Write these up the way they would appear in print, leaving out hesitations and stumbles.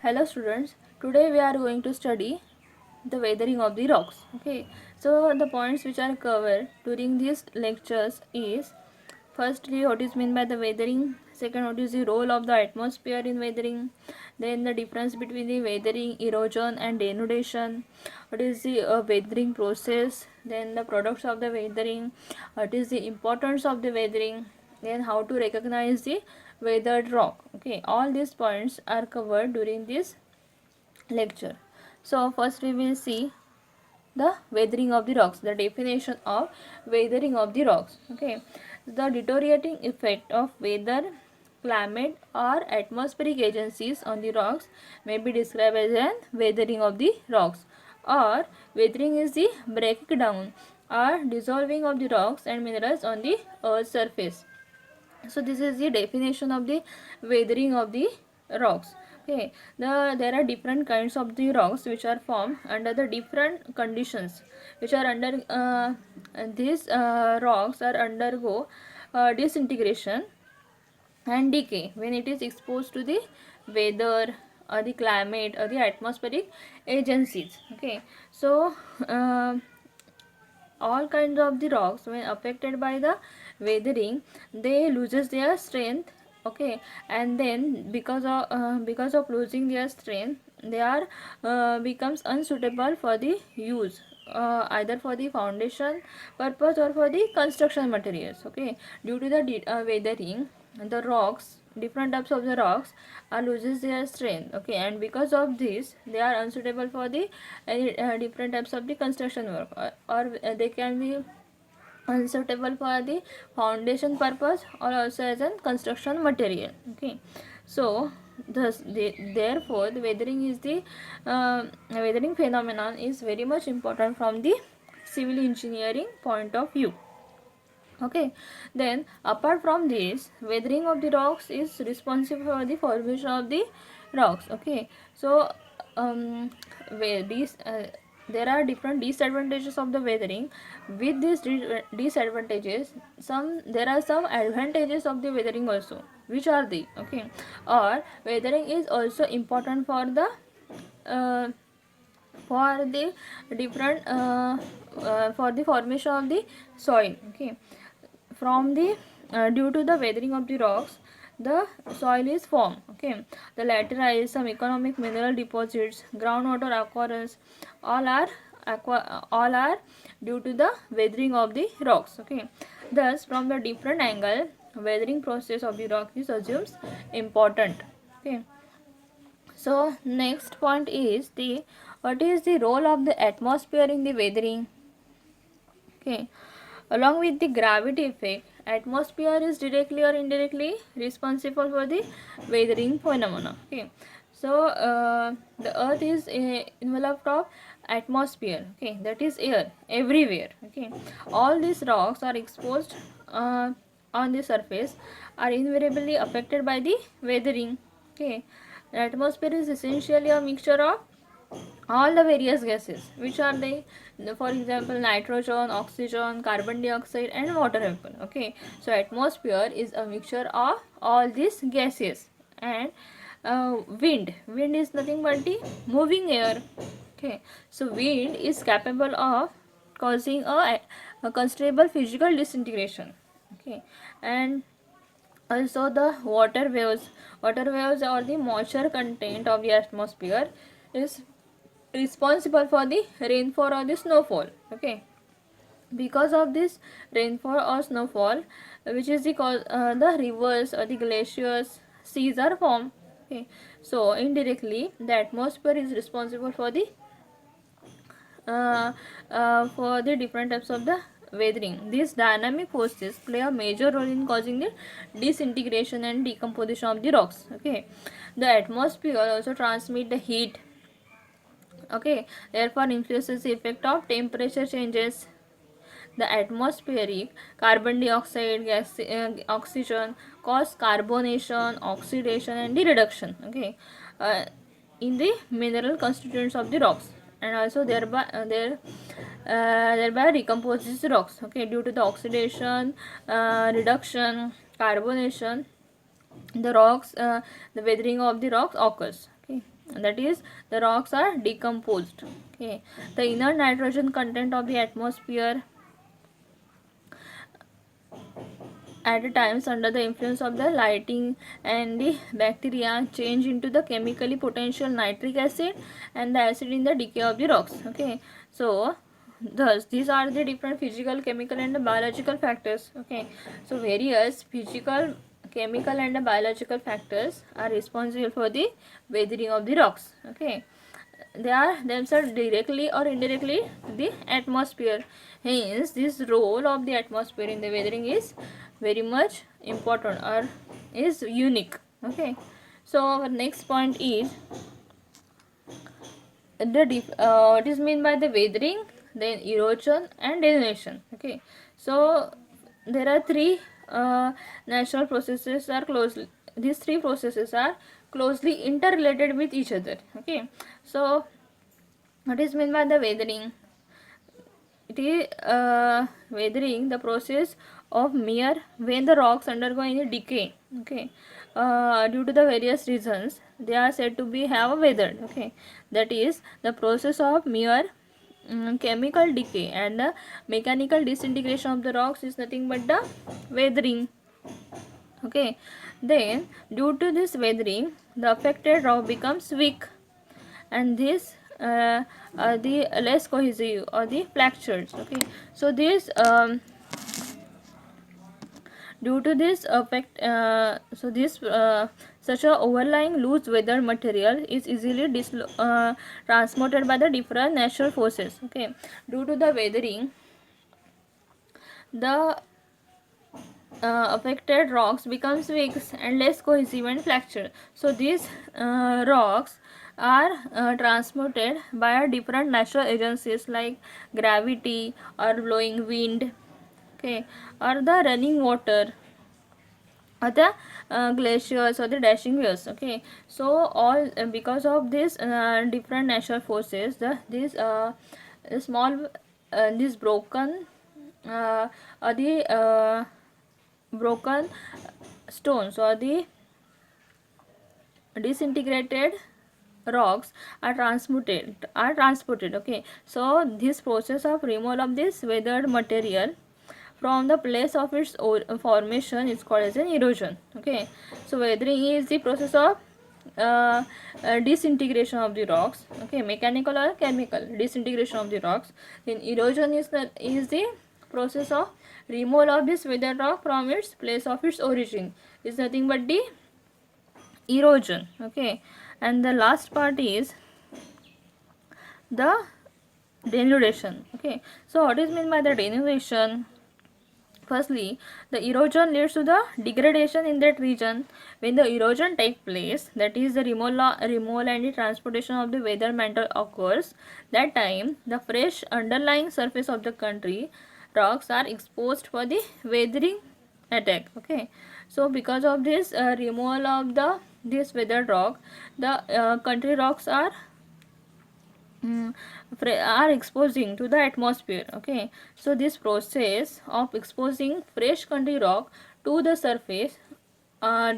Hello students, today we are going to study the weathering of the rocks. Okay, so the points which are covered during these lectures is firstly what is meant by the weathering, second what is the role of the atmosphere in weathering, then the difference between the weathering, erosion and denudation, what is the weathering process, then the products of the weathering, what is the importance of the weathering, then how to recognize the weathered rock. Okay, all these points are covered during this lecture. So first we will see the weathering of the rocks, the definition of weathering of the rocks. Okay, the deteriorating effect of weather, climate or atmospheric agencies on the rocks may be described as an weathering of the rocks, or weathering is the breaking down or dissolving of the rocks and minerals on the earth's surface. So this is the definition of the weathering of the rocks. Okay, there are different kinds of the rocks which are formed under the different conditions, which are under these rocks are undergo disintegration and decay when it is exposed to the weather or the climate or the atmospheric agencies. Okay, so uh, all kinds of the rocks when affected by the weathering, they loses their strength. Okay, and then because of losing their strength, they are becomes unsuitable for the use, either for the foundation purpose or for the construction materials. Okay, due to the weathering, the rocks, different types of the rocks are loses their strength. Okay, and because of this they are unsuitable for the different types of the construction work, or they can be unsuitable for the foundation purpose or also as a construction material. Okay, so therefore the weathering is the weathering phenomenon is very much important from the civil engineering point of view. Okay, then apart from this, weathering of the rocks is responsible for the formation of the rocks. Okay, so where these there are different disadvantages of the weathering. With these disadvantages, some there are some advantages of the weathering also. Which are the okay, or weathering is also important uh, for the different for the formation of the soil. Okay, from the due to the weathering of the rocks, the soil is formed. Okay, the laterite, some economic mineral deposits, groundwater aquifers, all are due to the weathering of the rocks. Okay, thus from the different angle, weathering process of the rock is assumes important. Okay, so next point is the what is the role of the atmosphere in the weathering. Okay, along with the gravity effect, atmosphere is directly or indirectly responsible for the weathering phenomena. Okay, so the earth is enveloped of atmosphere. Okay, that is air everywhere. Okay, all these rocks are exposed on the surface are invariably affected by the weathering. Okay, the atmosphere is essentially a mixture of all the various gases. Which are they? For example, nitrogen, oxygen, carbon dioxide and water vapor. Okay, so atmosphere is a mixture of all these gases. And wind is nothing but the moving air. Okay, so wind is capable of causing a considerable physical disintegration. Okay, and also the water waves or the moisture content of the atmosphere is responsible for the rainfall or the snowfall. Okay, because of this rainfall or snowfall, which is the cause, the rivers or the glaciers, seas are formed. Okay, so indirectly the atmosphere is responsible for the different types of the weathering. These dynamic forces play a major role in causing the disintegration and decomposition of the rocks. Okay, the atmosphere also transmit the heat. Okay, therefore influences the effect of temperature changes. The atmospheric carbon dioxide gas, oxygen cause carbonation, oxidation and the reduction. Okay, uh, in the mineral constituents of the rocks, and also thereby recomposes the rocks. Okay, due to the oxidation, reduction, carbonation, the weathering of the rocks occurs. Okay, that is, the rocks are decomposed. Okay, the inner nitrogen content of the atmosphere at times under the influence of the lighting and the bacteria change into the chemically potential nitric acid and the acid in the decay of the rocks. Okay, so thus these are the different physical, chemical and biological factors. Okay, so various physical, chemical and biological factors are responsible for the weathering of the rocks. Okay, they are themselves directly or indirectly the atmosphere. Hence this role of the atmosphere in the weathering is very much important or is unique. Okay, so our next point is what is meant by the weathering, then erosion and denudation. Okay, so there are three natural processes are closely, these three processes are closely interrelated with each other. Okay, so what is meant by the weathering? It is weathering, the process of mere when the rocks undergo any decay. Okay, due to the various reasons they are said to be have weathered. Okay, that is the process of mere chemical decay and the mechanical disintegration of the rocks is nothing but the weathering. Okay, then due to this weathering the affected rock becomes weak and this are the less cohesive or the fractures. Okay, so this due to this effect, such a overlying loose weathered material is easily transported by the different natural forces. Okay, due to the weathering the affected rocks becomes weak and less cohesive and fractured. So these rocks are transported by different natural agencies like gravity or blowing wind. Okay, or the running water or the glaciers or the dashing waves. Okay, so all because of this different natural forces, small this broken or the broken stones or the disintegrated rocks are transported. Okay, so this process of removal of this weathered material from the place of its formation is called as an erosion. Okay, so weathering is the process of disintegration of the rocks. Okay, mechanical or chemical disintegration of the rocks. Then erosion is the process of removal of this weathered rock from its place of its origin, is nothing but the erosion. Okay, and the last part is the denudation. Okay, so what is meant by the denudation? Firstly, the erosion leads to the degradation in that region. When the erosion takes place, that is the removal and the transportation of the weather mantle occurs, that time the fresh underlying surface of the country rocks are exposed for the weathering attack. Okay, so because of this removal of this weathered rock, the country rocks are exposing to the atmosphere. Okay, so this process of exposing fresh country rock to the surface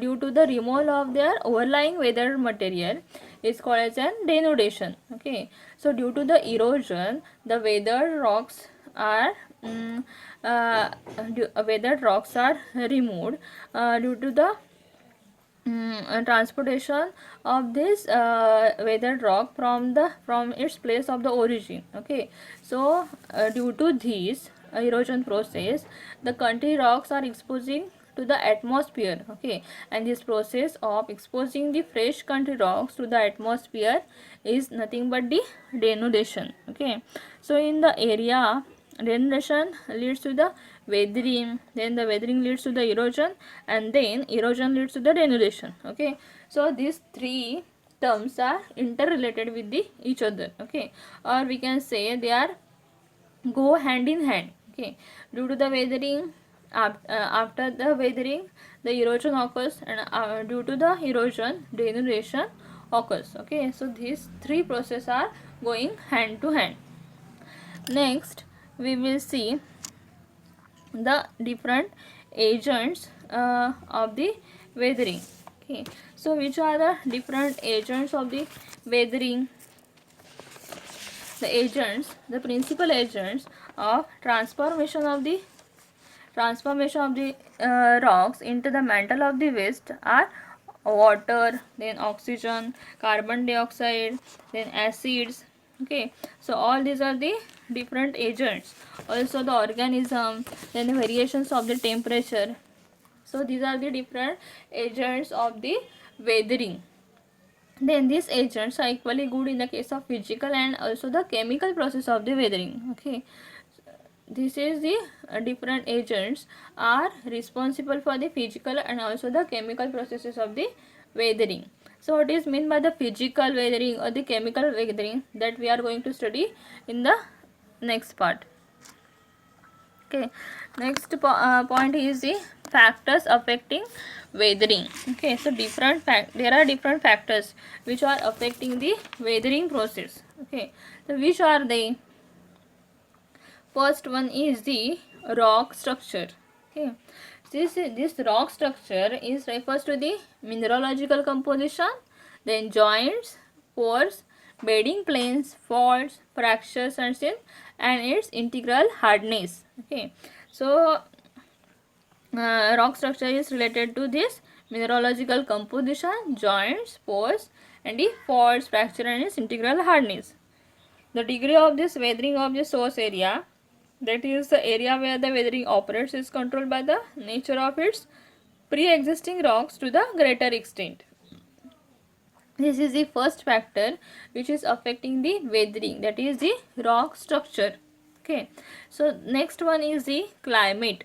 due to the removal of their overlying weathered material is called as an denudation. Okay, so due to the erosion the weathered rocks are removed due to the transportation of this weathered rock from its place of the origin. Okay, so due to this erosion process the country rocks are exposing to the atmosphere. Okay, and this process of exposing the fresh country rocks to the atmosphere is nothing but the denudation. Okay, so in the area denudation leads to the weathering, then the weathering leads to the erosion, and then erosion leads to the denudation. Okay, so these three terms are interrelated with each other. Okay, or we can say they are go hand in hand. Okay, due to the weathering, after the weathering the erosion occurs, and due to the erosion denudation occurs. Okay, so these three processes are going hand to hand. Next we will see the different agents of the weathering. Okay, So which are the different agents of the weathering? The principal agents of transformation of the rocks into the mantle of the waste are water, then oxygen, carbon dioxide, then acids. Okay, so all these are the different agents. Also the organism, then the variations of the temperature. So these are the different agents of the weathering. Then these agents are equally good in the case of physical and also the chemical process of the weathering. Okay, this is the different agents are responsible for the physical and also the chemical processes of the weathering. So what is meant by the physical weathering or the chemical weathering, that we are going to study in the next part. Okay, next point is the factors affecting weathering. Okay, so there are different factors which are affecting the weathering process. Okay, so which are they? First one is the rock structure. Okay, this rock structure is refers to the mineralogical composition, then joints, pores, bedding planes, faults, fractures, and its integral hardness. Okay, so rock structure is related to this mineralogical composition, joints, pores, and the faults, fracture, and its integral hardness. The degree of this weathering of the source area, that is the area where the weathering operates, is controlled by the nature of its pre-existing rocks to the greater extent. This is the first factor which is affecting the weathering, that is the rock structure. Okay, so next one is the climate.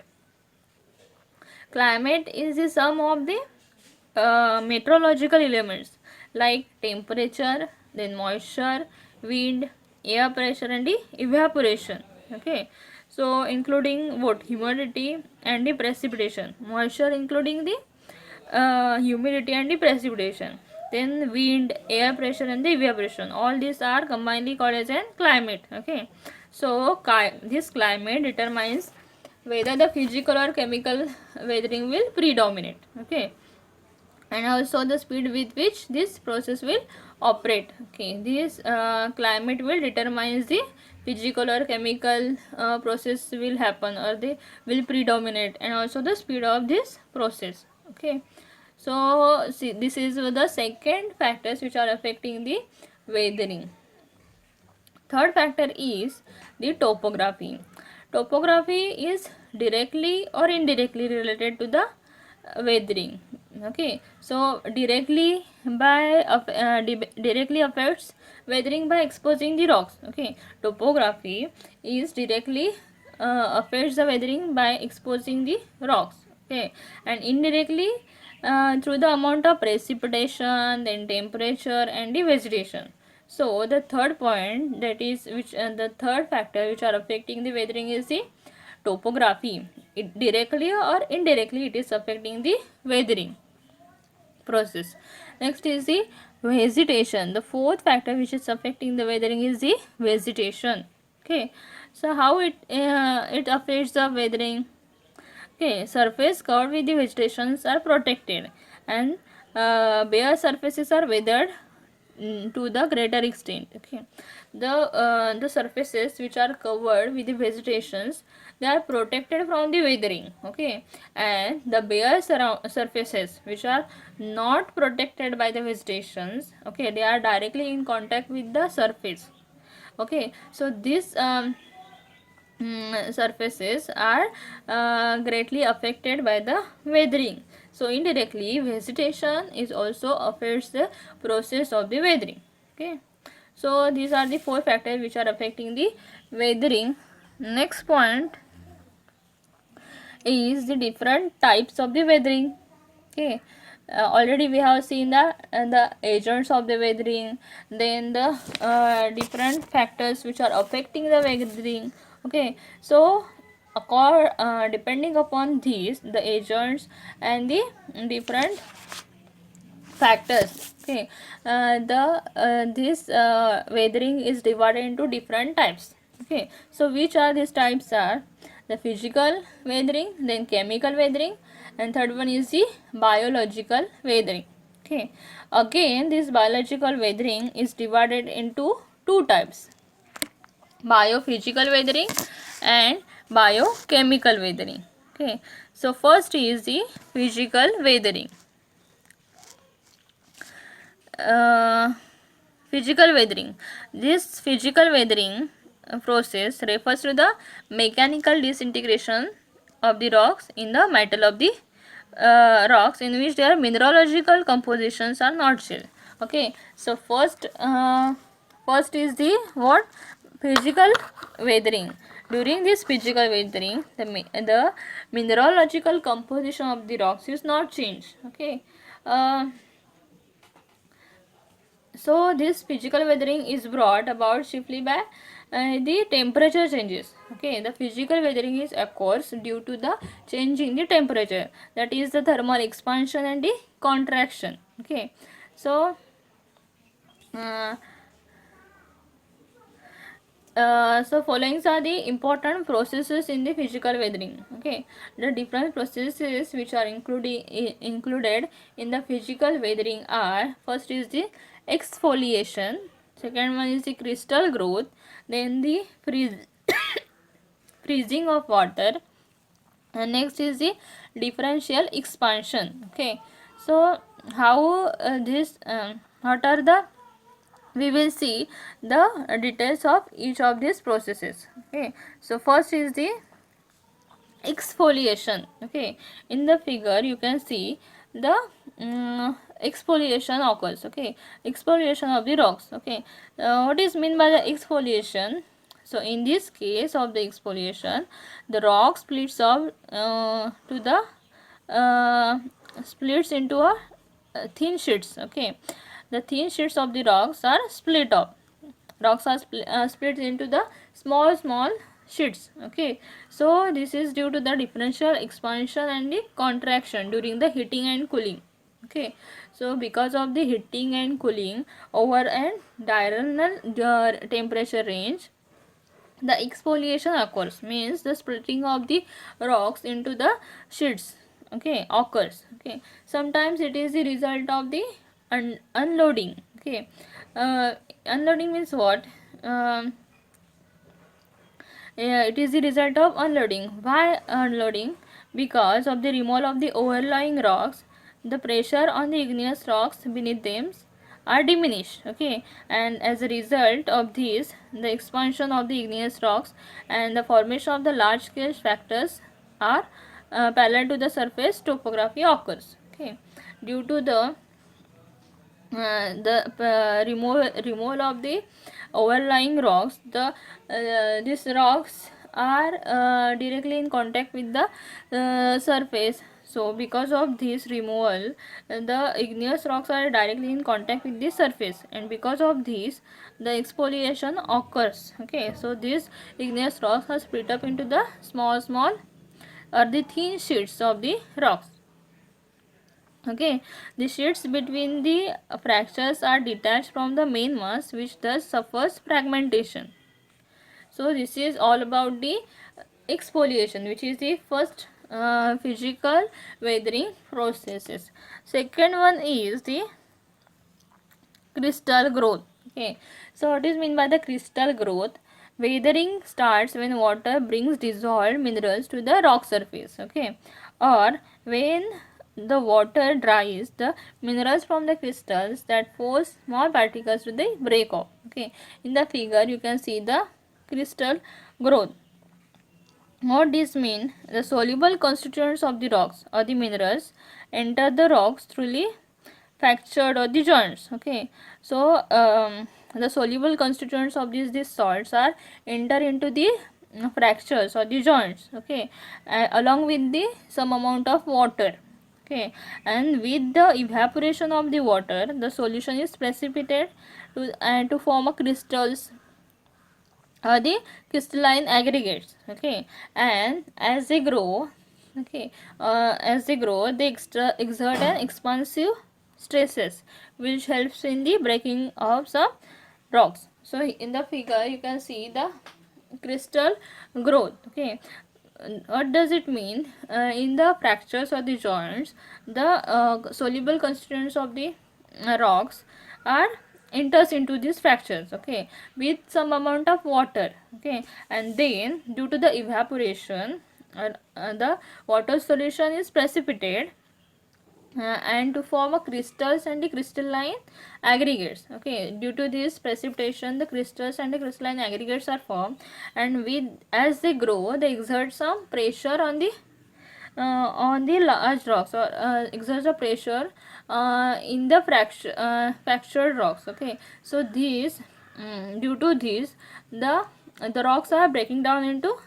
Climate is the sum of the meteorological elements like temperature, then moisture, wind, air pressure, and the evaporation. Okay, so including what? Humidity and the precipitation. Moisture including the humidity and the precipitation. Then wind, air pressure, and the evaporation. All these are combinedly called as an climate. Okay, so this climate determines whether the physical or chemical weathering will predominate. Okay, and also the speed with which this process will operate. Okay, this climate will determine the physical or chemical process will happen or they will predominate, and also the speed of this process. Okay, so see, this is the second factors which are affecting the weathering. Third factor is the topography. Topography is directly or indirectly related to the weathering. Okay, so directly affects weathering by exposing the rocks. Okay, topography is directly affects the weathering by exposing the rocks. Okay, and indirectly through the amount of precipitation, then temperature, and the vegetation. So the third point, that is the third factor which are affecting the weathering is the topography. It directly or indirectly it is affecting the weathering process. Next is the vegetation. The fourth factor which is affecting the weathering is the vegetation. Okay, so how it affects the weathering? Okay, surface covered with the vegetations are protected, and bare surfaces are weathered to the greater extent. Okay, the surfaces which are covered with the vegetations, they are protected from the weathering. Okay, and the bare surfaces which are not protected by the vegetations, okay, they are directly in contact with the surface. Okay, so this surfaces are greatly affected by the weathering. So indirectly vegetation is also affects the process of the weathering. Okay, so these are the four factors which are affecting the weathering. Next point is the different types of the weathering. Okay, already we have seen the agents of the weathering, then the different factors which are affecting the weathering. Okay, so depending upon these, the agents and the different factors. Okay, this weathering is divided into different types. Okay, so which are these types are the physical weathering, then chemical weathering, and third one is the biological weathering. Okay, again this biological weathering is divided into two types: biophysical weathering and biochemical weathering. Okay, so first is the physical weathering. uh, Physical weathering. This physical weathering process refers to the mechanical disintegration of the rocks in the metal of the rocks in which their mineralogical compositions are not shared. Okay, so first is the what? Physical weathering. During this physical weathering, the mineralogical composition of the rocks is not changed. Okay. So this physical weathering is brought about chiefly by the temperature changes. Okay, the physical weathering is occurs due to the change in the temperature, that is the thermal expansion and the contraction. Okay, so uh, following are the important processes in the physical weathering. Okay, the different processes which are included in the physical weathering are: first is the exfoliation, second one is the crystal growth, then the freezing of water, and next is the differential expansion. Okay, so how this what are the we will see the details of each of these processes. Okay, so first is the exfoliation. Okay, in the figure you can see the exfoliation occurs. Okay, exfoliation of the rocks. Okay, what is mean by the exfoliation? So in this case of the exfoliation, the rock splits off to the splits into a thin sheets. Okay, the thin sheets of the rocks are split up. Rocks are split into the small sheets. Okay, so this is due to the differential expansion and the contraction during the heating and cooling. Okay, so because of the heating and cooling over an diurnal temperature range, the exfoliation occurs, means the splitting of the rocks into the sheets. Okay, occurs. Okay, sometimes it is the result of the unloading. Okay, unloading means what? um, it is the result of unloading. Why unloading? Because of the removal of the overlying rocks, the pressure on the igneous rocks beneath them are diminished. Okay, and as a result of this, the expansion of the igneous rocks and the formation of the large scale fractures are parallel to the surface topography occurs. Okay, due to the removal of the overlying rocks, these rocks are directly in contact with the surface. So because of this removal, the igneous rocks are directly in contact with the surface, and because of this the exfoliation occurs. Okay, so these igneous rocks are split up into the small or the thin sheets of the rocks. Okay, the sheets between the fractures are detached from the main mass, which thus suffers fragmentation. So this is all about the exfoliation, which is the first physical weathering processes. Second one is the crystal growth. Okay, so what is mean by the crystal growth? Weathering starts when water brings dissolved minerals to the rock surface. Okay, or when the water dries the minerals from the crystals that force small particles to the break off. Okay, in the figure you can see the crystal growth. What this mean? The soluble constituents of the rocks or the minerals enter the rocks through the fractured or the joints. Okay, so the soluble constituents of these salts are enter into the fractures or the joints. Okay, along with the some amount of water. Okay, and with the evaporation of the water, the solution is precipitated to form a crystals the crystalline aggregates. Okay, and as they grow, okay, they exert an expansive stresses which helps in the breaking of some rocks. So in the figure you can see the crystal growth. Okay, what does it mean? In the fractures or the joints, the soluble constituents of the rocks are enters into these fractures, okay, with some amount of water, okay, and then due to the evaporation, the water solution is precipitated and to form a crystals and the crystalline aggregates, okay. Due to this precipitation, the crystals and the crystalline aggregates are formed, and with as they grow they exert some pressure on the large rocks, or exert a pressure in the fractured rocks, okay. So these due to this, the rocks are breaking down into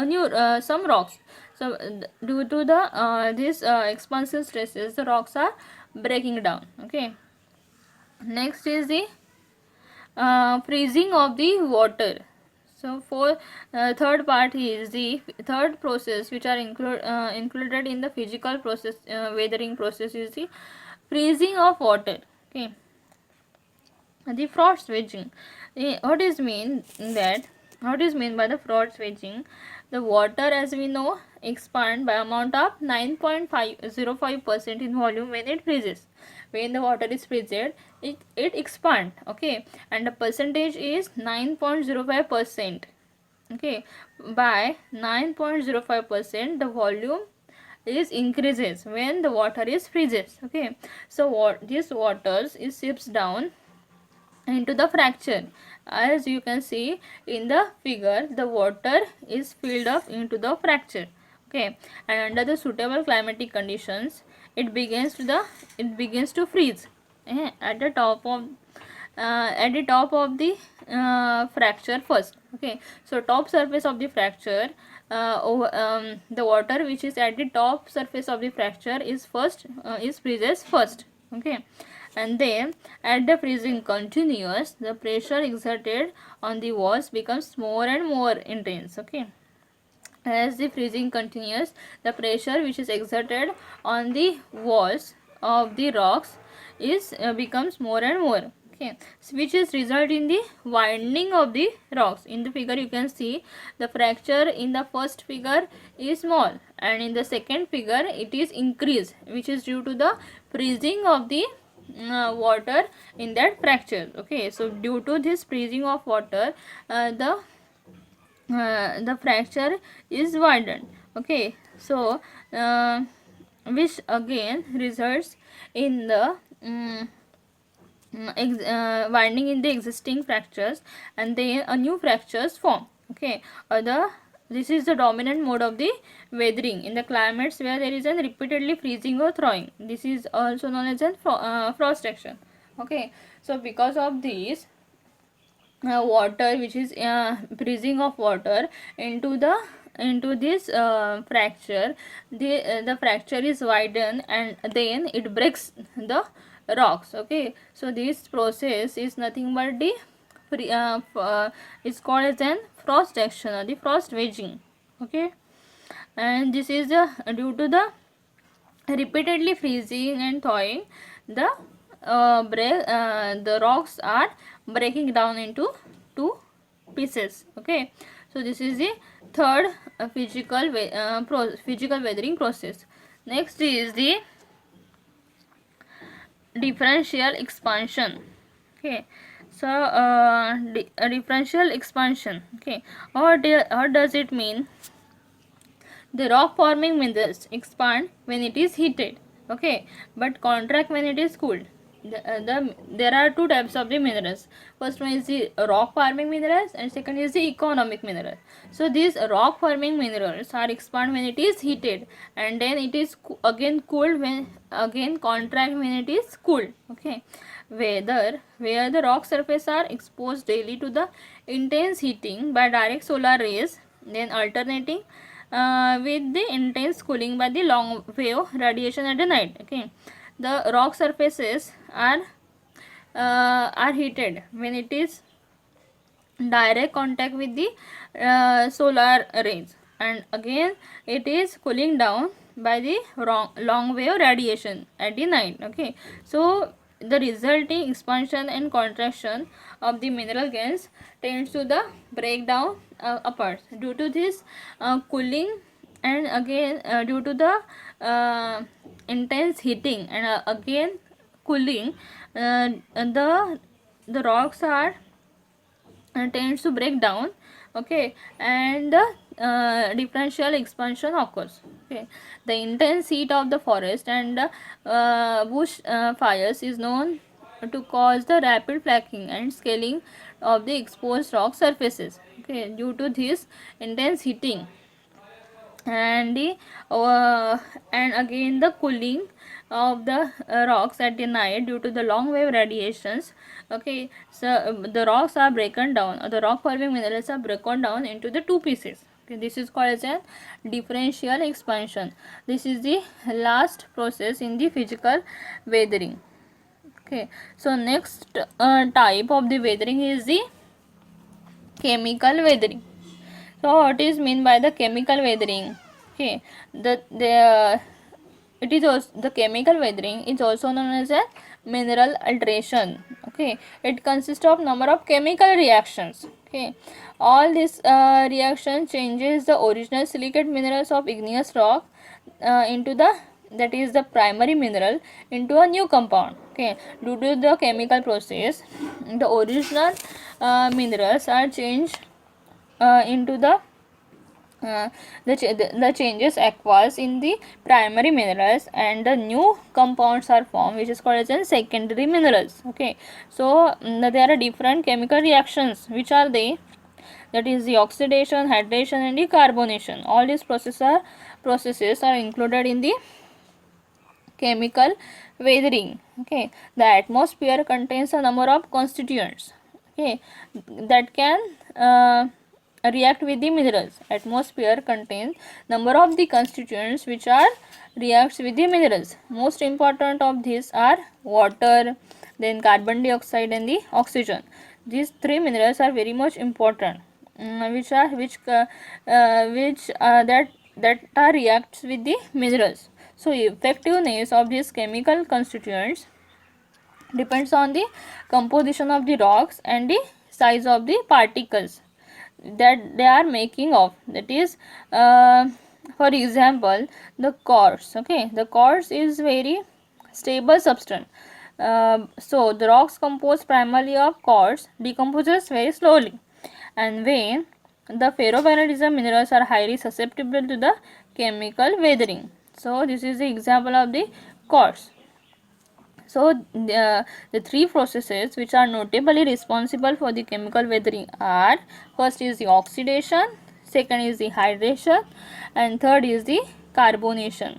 new some rocks. So due to the this expansive stresses, the rocks are breaking down, okay. Next is the freezing of the water. So for third part is the third process which are included in the physical process, weathering process, is the freezing of water, okay. The frost wedging. What is mean that? What is mean by the frost wedging? The water, as we know, expand by amount of 9.505% in volume when it freezes. When the water is freezed, it expand, okay, and the percentage is 9.05%, okay. By 9.05%, the volume is increases when the water is freezes, okay. So what this waters is seeps down into the fracture. As you can see in the figure, the water is filled up into the fracture, okay, and under the suitable climatic conditions, it begins to freeze at the top of the fracture first, okay. So top surface of the fracture, the water which is at the top surface of the fracture is freezes first, okay. And then at the freezing continuous, the pressure exerted on the walls becomes more and more intense, okay. As the freezing continues, the pressure which is exerted on the walls of the rocks is becomes more and more, okay, which is result in the widening of the rocks. In the figure you can see the fracture in the first figure is small, and in the second figure it is increased, which is due to the freezing of the water in that fracture, okay. So due to this freezing of water, the fracture is widened, okay. So which again results in the winding in the existing fractures, and then a new fractures form, okay. This is the dominant mode of the weathering in the climates where there is a repeatedly freezing or thawing. This is also known as a frost action, okay. So because of this, water which is freezing of water into this fracture, the fracture is widened and then it breaks the rocks, okay. So this process is nothing but the it's called as an frost action or the frost wedging, okay. And this is due to the repeatedly freezing and thawing, the the rocks are breaking down into two pieces, okay. So this is the third physical weathering process. Next is the differential expansion, okay. So differential expansion, okay. What does it mean? The rock forming minerals expand when it is heated, okay, but contract when it is cooled. There are two types of the minerals. First one is the rock forming minerals, and second is the economic mineral. So these rock forming minerals are expand when it is heated, and then it is again cooled when again contract when it is cooled, okay. Where the rock surface are exposed daily to the intense heating by direct solar rays, then alternating with the intense cooling by the long wave radiation at the night, okay. The rock surfaces are heated when it is direct contact with the solar rays, and again it is cooling down by the long wave radiation at the night, okay. So the resulting expansion and contraction of the mineral gains tends to the breakdown apart. Due to this cooling, and again due to the intense heating, and again cooling, the rocks are tends to break down. Okay, and the differential expansion occurs. Okay, the intense heat of the forest and bush fires is known to cause the rapid flaking and scaling of the exposed rock surfaces. Okay, due to this intense heating and the and again the cooling of the rocks at the night due to the long wave radiations. Okay, so the rocks are broken down, or the rock forming minerals are broken down into the two pieces. Okay, this is called as a differential expansion. This is the last process in the physical weathering. Okay, so next type of the weathering is the chemical weathering. So what is mean by the chemical weathering? Okay, it is also the chemical weathering is also known as a mineral alteration. Okay, it consists of number of chemical reactions. Okay, all this reaction changes the original silicate minerals of igneous rock into the, that is the primary mineral, into a new compound. Okay, due to the chemical process, the original minerals are changed into the changes occurs in the primary minerals, and the new compounds are formed, which is called as in secondary minerals. Okay, so there are different chemical reactions, which are they, that is the oxidation, hydration, and the carbonation. All these processes are included in the chemical weathering. Okay, the atmosphere contains a number of constituents, okay, that can react with the minerals. Atmosphere contains number of the constituents which are reacts with the minerals. Most important of these are water, then carbon dioxide, and the oxygen. These three minerals are very much important, that are reacts with the minerals. So effectiveness of these chemical constituents depends on the composition of the rocks and the size of the particles that they are making of. That is, for example, the quartz. Okay, the quartz is very stable substance. So the rocks composed primarily of quartz decomposes very slowly, and when the ferromagnetism minerals are highly susceptible to the chemical weathering. So this is the example of the quartz. So the three processes which are notably responsible for the chemical weathering are: first is the oxidation, second is the hydration, and third is the carbonation.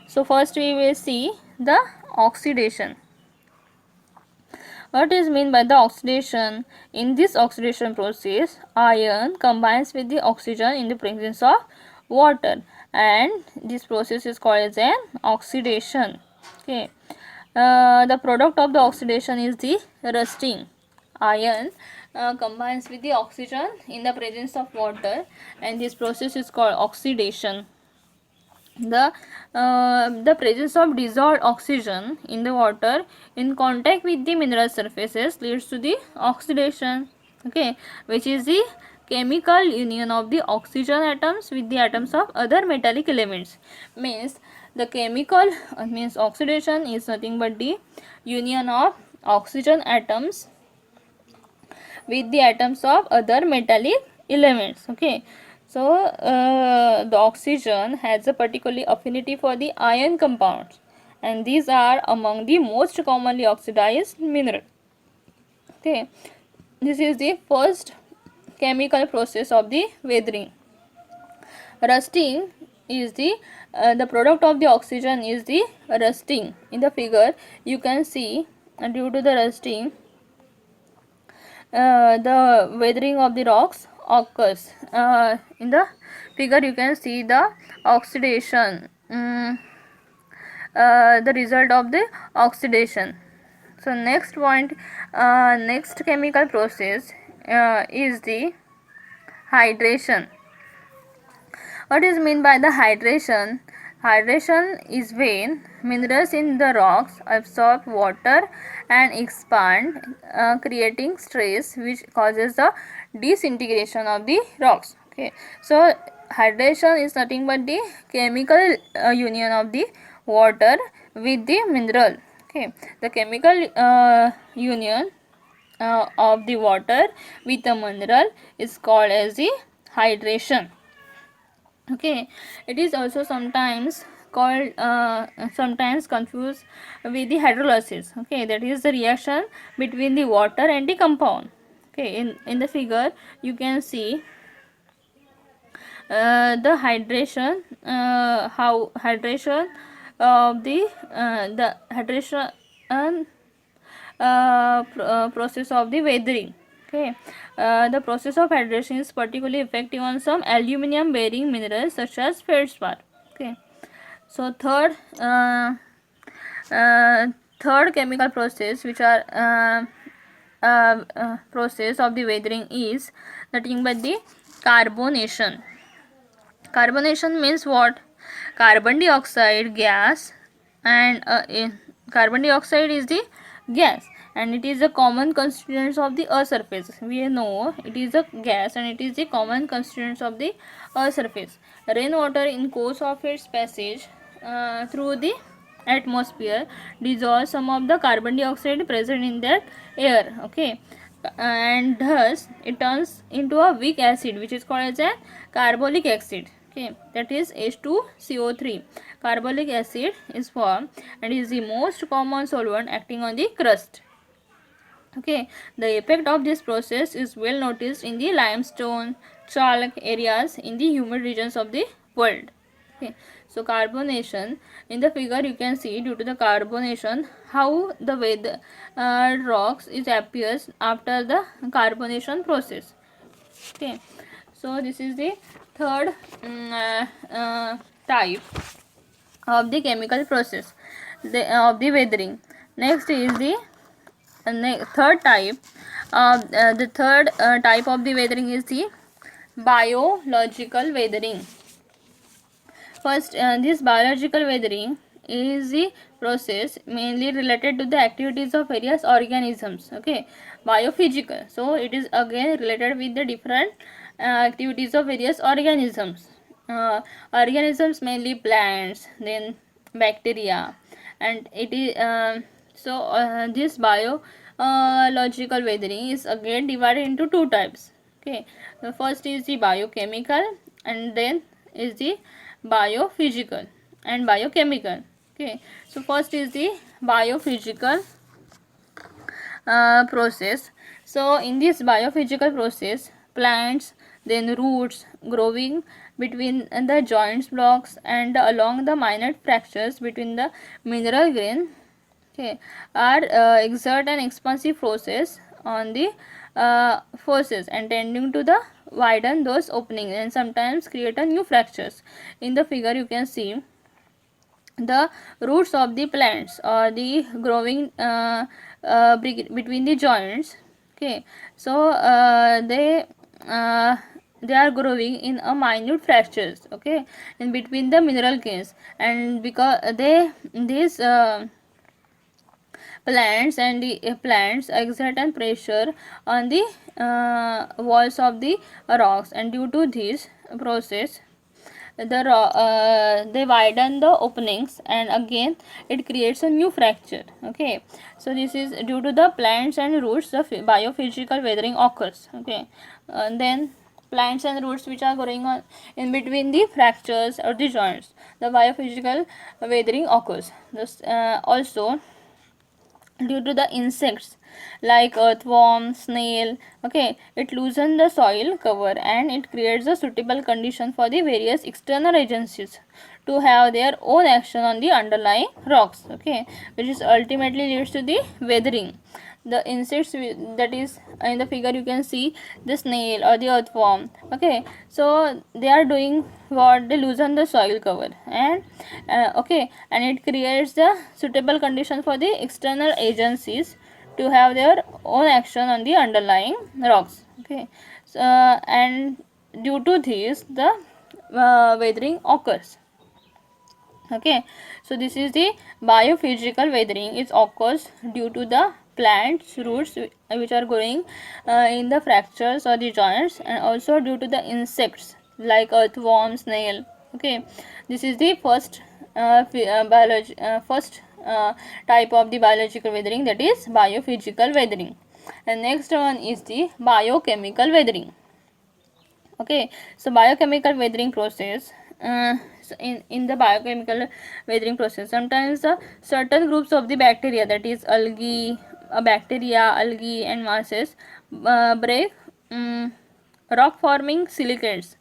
So first we will see the oxidation. What is meant by the oxidation? In this oxidation process, iron combines with the oxygen in the presence of water, and this process is called as an oxidation. Okay. The product of the oxidation is the rusting. Iron combines with the oxygen in the presence of water, and this process is called oxidation. The presence of dissolved oxygen in the water in contact with the mineral surfaces leads to the oxidation. Okay, which is the chemical union of the oxygen atoms with the atoms of other metallic elements. Means the chemical means oxidation is nothing but the union of oxygen atoms with the atoms of other metallic elements. Okay, so the oxygen has a particular affinity for the iron compounds, and these are among the most commonly oxidized mineral. Okay, this is the first chemical process of the weathering. Rusting is the product of the oxygen is the rusting. In the figure you can see, due to the rusting, the weathering of the rocks occurs. In the figure you can see the oxidation, the result of the oxidation. So next point, next chemical process is the hydration. What is meant by the hydration? Hydration is when minerals in the rocks absorb water and expand, creating stress which causes the disintegration of the rocks. Okay, so hydration is nothing but the chemical union of the water with the mineral. Okay, the chemical union of the water with the mineral is called as the hydration. Okay, it is also sometimes called sometimes confused with the hydrolysis. Okay, that is the reaction between the water and the compound. Okay, in the figure you can see the hydration, how hydration of the hydration process of the weathering. Okay, the process of hydration is particularly effective on some aluminum bearing minerals such as feldspar. Okay, so third chemical process which are process of the weathering is nothing but the carbonation. Carbonation means what? Carbon dioxide gas, and carbon dioxide is the gas, and it is a common constituent of the earth surface. We know it is a gas and it is the common constituent of the earth surface. Rainwater in course of its passage through the atmosphere dissolves some of the carbon dioxide present in that air. Okay, and thus it turns into a weak acid which is called as a carbolic acid. Okay, that is H2CO3. Carbolic acid is formed and is the most common solvent acting on the crust. Okay, the effect of this process is well noticed in the limestone chalk areas in the humid regions of the world. Okay, so carbonation, in the figure you can see due to the carbonation how the way the rocks is appears after the carbonation process. Okay, so this is the third type of the chemical process of the weathering. Next is the third type. The third type of the weathering is the biological weathering. First, this biological weathering is the process mainly related to the activities of various organisms. Okay, biophysical. So it is again related with the different activities of various organisms. Organisms mainly plants, then bacteria, and it is this biological weathering is again divided into two types. Okay, the first is the biochemical and then is the biophysical and biochemical. Okay, so first is the biophysical process. So in this biophysical process, plants, then roots growing between the joints blocks and along the minute fractures between the mineral grain, okay, are exert an expansive forces on the forces and tending to the widen those openings and sometimes create a new fractures. In the figure you can see the roots of the plants or the growing between the joints. Okay, so they are growing in a minute fractures. Okay, in between the mineral grains, and because these plants exert an pressure on the walls of the rocks, and due to this process they widen the openings and again it creates a new fracture. Okay, so this is due to the plants and roots the biophysical weathering occurs. Okay, then plants and roots which are growing on in between the fractures or the joints, the biophysical weathering occurs. This also due to the insects like earthworm, snail. Okay, it loosens the soil cover and it creates a suitable condition for the various external agencies to have their own action on the underlying rocks. Okay, which is ultimately leads to the weathering. The insects, that is in the figure you can see the snail or the earthworm. Okay, so they are doing what? They loosen the soil cover and okay, and it creates the suitable condition for the external agencies to have their own action on the underlying rocks. Okay, so, and due to this the weathering occurs. Okay, so this is the biophysical weathering. It occurs due to the plants roots which are growing in the fractures or the joints, and also due to the insects like earthworm, snail. Okay, this is the first type of the biological weathering, that is biophysical weathering. And next one is the biochemical weathering. Okay, so biochemical weathering process, so in the biochemical weathering process, sometimes certain groups of the bacteria, that is algae and mosses, break rock forming silicates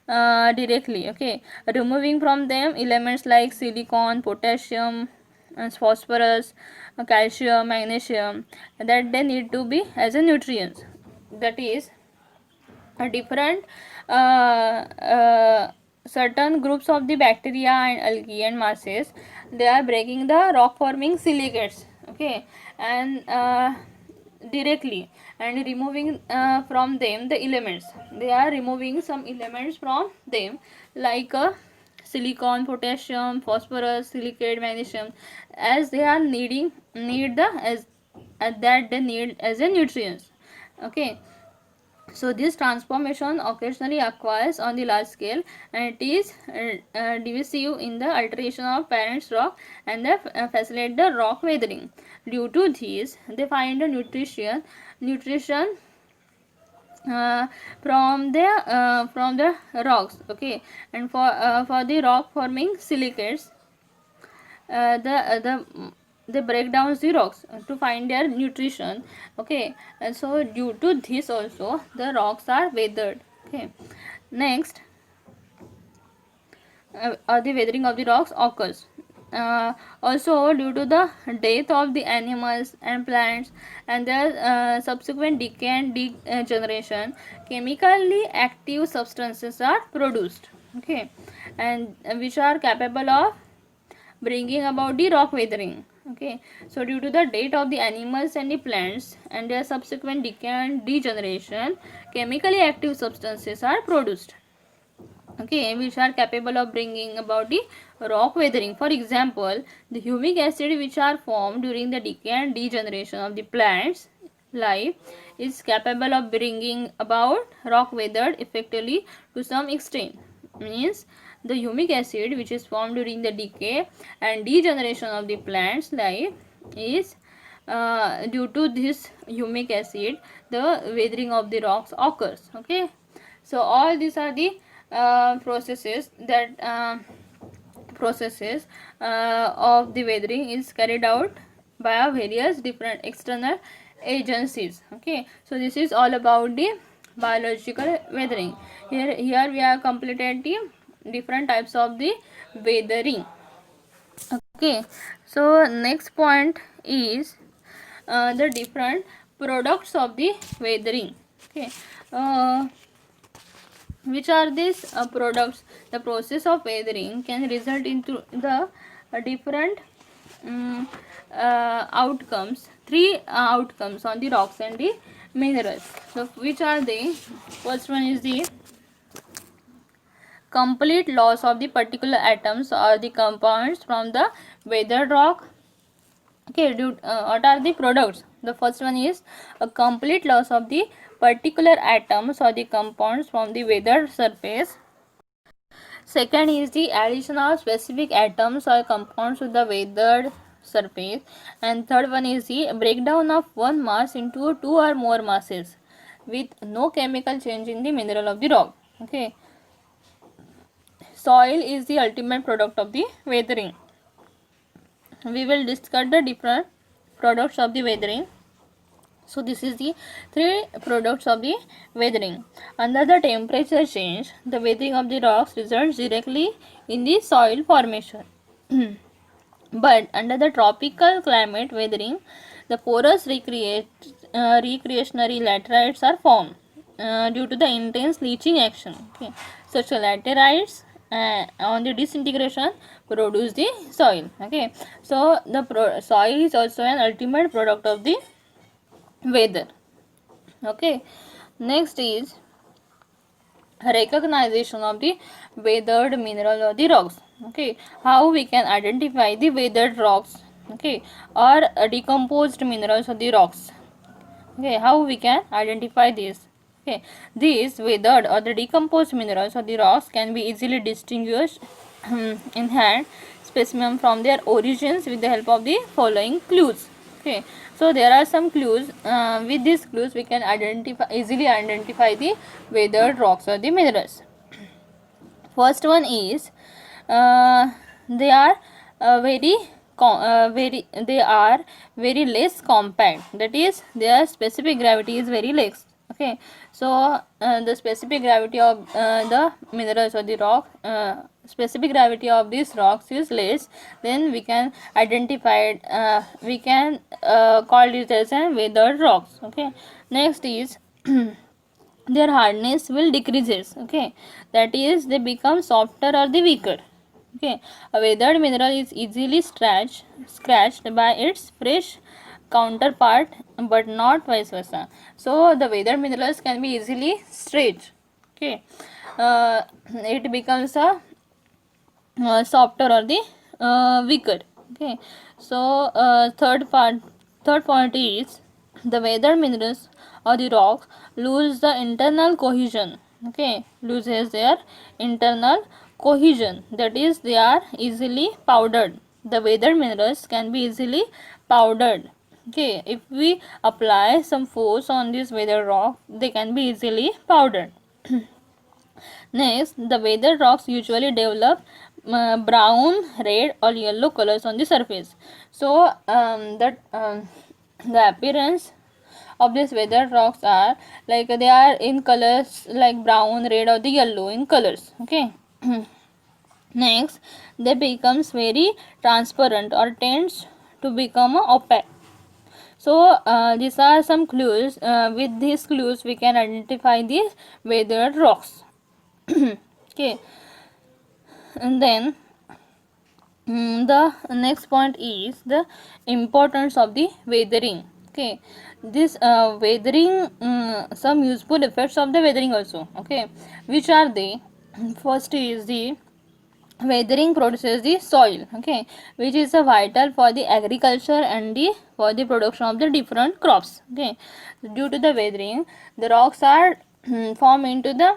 directly. Okay, removing from them elements like silicon, potassium, phosphorus, calcium, magnesium, that they need to be as a nutrients. That is a different certain groups of the bacteria and algae and mosses, they are breaking the rock forming silicates. Okay, and directly, and removing from them the elements, they are removing some elements from them like silicon, potassium, phosphorus, silicate, magnesium, as they are need the as that they need as a nutrients. Okay, so this transformation occasionally occurs on the large scale, and it is divisive in the alteration of parent rock and the facilitate the rock weathering. Due to this, they find the nutrition from the rocks. Okay, and for the rock forming silicates, they break down the rocks to find their nutrition. Okay, and so due to this also the rocks are weathered. Okay, next, the weathering of the rocks occurs also due to the death of the animals and plants and their subsequent decay and degeneration. Chemically active substances are produced. Okay, and which are capable of bringing about the rock weathering. Okay, so due to the death of the animals and the plants and their subsequent decay and degeneration, chemically active substances are produced. Okay, which are capable of bringing about the rock weathering. For example, the humic acid which are formed during the decay and degeneration of the plants life is capable of bringing about rock weathered effectively to some extent. Means the humic acid which is formed during the decay and degeneration of the plants life is due to this humic acid the weathering of the rocks occurs. Okay, so all these are the processes of the weathering is carried out by various different external agencies. Okay, so this is all about the biological weathering. Here we have completed the different types of the weathering. Okay, so next point is the different products of the weathering. Okay, which are these products? The process of weathering can result into the different outcomes, three outcomes on the rocks and the minerals. So which are they? First one is the complete loss of the particular atoms or the compounds from the weathered rock. Okay, what are the products? The first one is a complete loss of the particular atoms or the compounds from the weathered surface. Second is the addition of specific atoms or compounds to the weathered surface. And third one is the breakdown of one mass into two or more masses with no chemical change in the mineral of the rock. Okay, soil is the ultimate product of the weathering. We will discuss the different products of the weathering. So this is the three products of the weathering. Under the temperature change, the weathering of the rocks results directly in the soil formation. But under the tropical climate weathering, the porous recreationary laterites are formed due to the intense leaching action. Okay. Such laterites on the disintegration produce the soil. Okay, so the soil is also an ultimate product of the weather. Okay, next is recognition of the weathered mineral or the rocks. Okay, how we can identify the weathered rocks, okay, or decomposed minerals or the rocks. Okay, how we can identify this? Okay, these weathered or the decomposed minerals or the rocks can be easily distinguished in hand specimen from their origins with the help of the following clues. Okay, so there are some clues. With these clues we can easily identify the weathered rocks or the minerals. First one is they are they are very less compact, that is their specific gravity is very less. Okay, so the specific gravity of the minerals or the rock, specific gravity of these rocks is less, then we can identify it, we can call it as a weathered rocks. Okay, next is their hardness will decreases. Okay, that is they become softer or the weaker. Okay, a weathered mineral is easily scratched by its fresh counterpart but not vice versa. So the weathered minerals can be easily stretched. Okay, it becomes a softer or the weaker. Okay, so third point is the weathered minerals or the rocks lose the internal cohesion. Okay, loses their internal cohesion, that is they are easily powdered. The weathered minerals can be easily powdered. Okay, if we apply some force on this weathered rock, they can be easily powdered. Next, the weathered rocks usually develop brown, red or yellow colors on the surface. So the appearance of these weathered rocks are like they are in colors like brown, red or the yellow in colors. Okay. Next, they becomes very transparent or tends to become opaque. So these are some clues. With these clues we can identify these weathered rocks. Okay, and then the next point is the importance of the weathering. Okay, this weathering, some useful effects of the weathering also. Okay, which are they? First is the weathering produces the soil. Okay, which is vital for the agriculture and the for the production of the different crops. Okay, due to the weathering the rocks are formed into the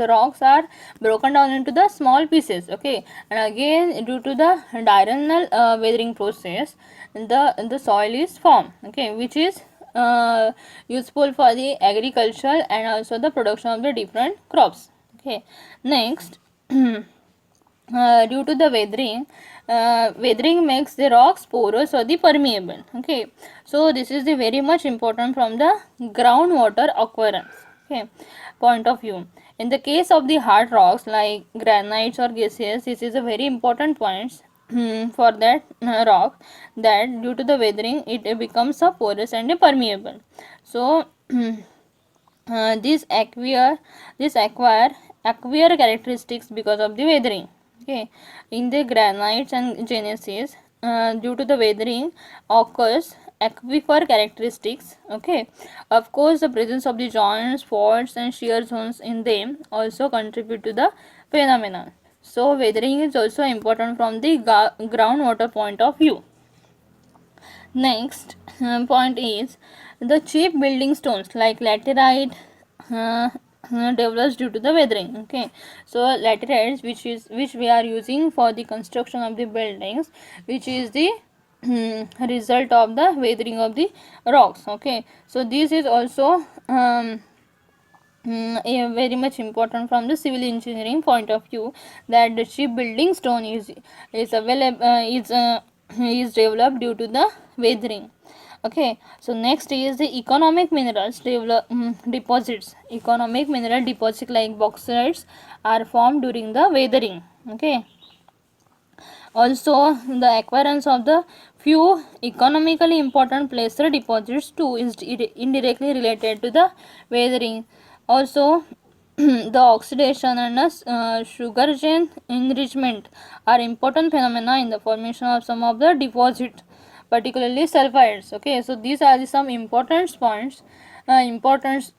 rocks are broken down into the small pieces. Okay, and again due to the diurnal weathering process the soil is formed. Okay, which is useful for the agriculture and also the production of the different crops. Okay, next due to the weathering makes the rocks porous or the permeable. Okay, so this is the very much important from the groundwater occurrence. Okay, point of view. In the case of the hard rocks like granites or gaseous, this is a very important point for that rock, that due to the weathering it becomes a porous and a permeable. So this acquire characteristics because of the weathering. Okay, in the granites and gneisses, due to the weathering occurs aquifer characteristics. Okay, of course the presence of the joints, faults and shear zones in them also contribute to the phenomenon. So weathering is also important from the groundwater point of view. Next point is the cheap building stones like laterite develops due to the weathering. Okay, so laterites which we are using for the construction of the buildings, which is the result of the weathering of the rocks. Okay, so this is also very much important from the civil engineering point of view, that the cheap building stone is available is developed due to the weathering. Okay, so next is the economic minerals deposits. Economic mineral deposits like bauxites are formed during the weathering. Okay, also the occurrence of the few economically important placer deposits too is indirectly related to the weathering. Also the oxidation and sugar chain enrichment are important phenomena in the formation of some of the deposits, particularly sulfides. Okay, so these are some important points, importance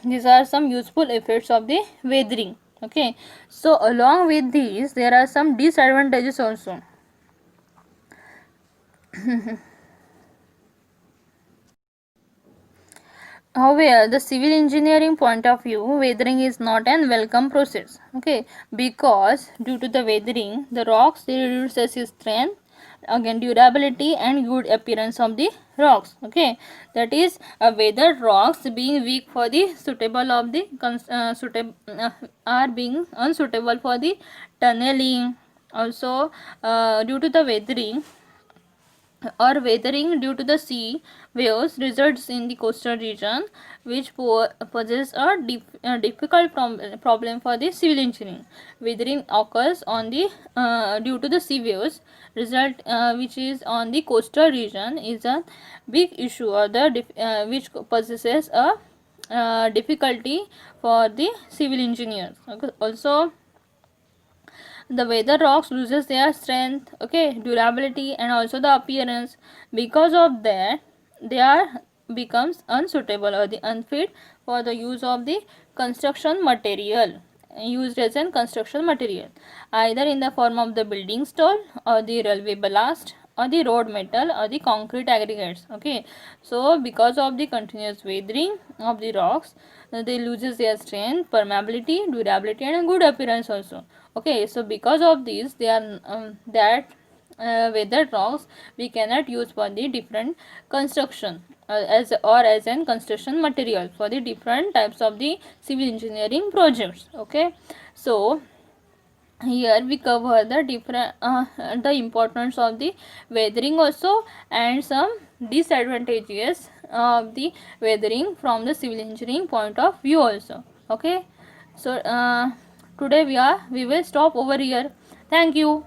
these are some useful effects of the weathering. Okay, so along with these there are some disadvantages also. However, the civil engineering point of view, weathering is not an welcome process. Okay, because due to the weathering, the rocks reduces its strength, again durability and good appearance of the rocks. Okay, that is weathered rocks being weak for the suitable of the are being unsuitable for the tunneling. Also, due to the weathering or weathering due to the sea waves results in the coastal region, which poses a difficult problem for the civil engineering. Weathering occurs on the due to the sea waves result, which is on the coastal region, is a big issue, or the which possesses a difficulty for the civil engineers. Okay. Also, the weather rocks loses their strength, okay, durability and also the appearance. Because of that, they are becomes unsuitable or the unfit for the use of the construction material, used as an construction material, either in the form of the building stone or the railway ballast or the road metal or the concrete aggregates. Okay, so because of the continuous weathering of the rocks, they loses their strength, permeability, durability and a good appearance also. Okay, so because of this, they are that weathered rocks we cannot use for the different construction, as an construction material for the different types of the civil engineering projects. Okay, so here we cover the different the importance of the weathering also, and some disadvantages of the weathering from the civil engineering point of view also. Okay, so today we will stop over here. Thank you.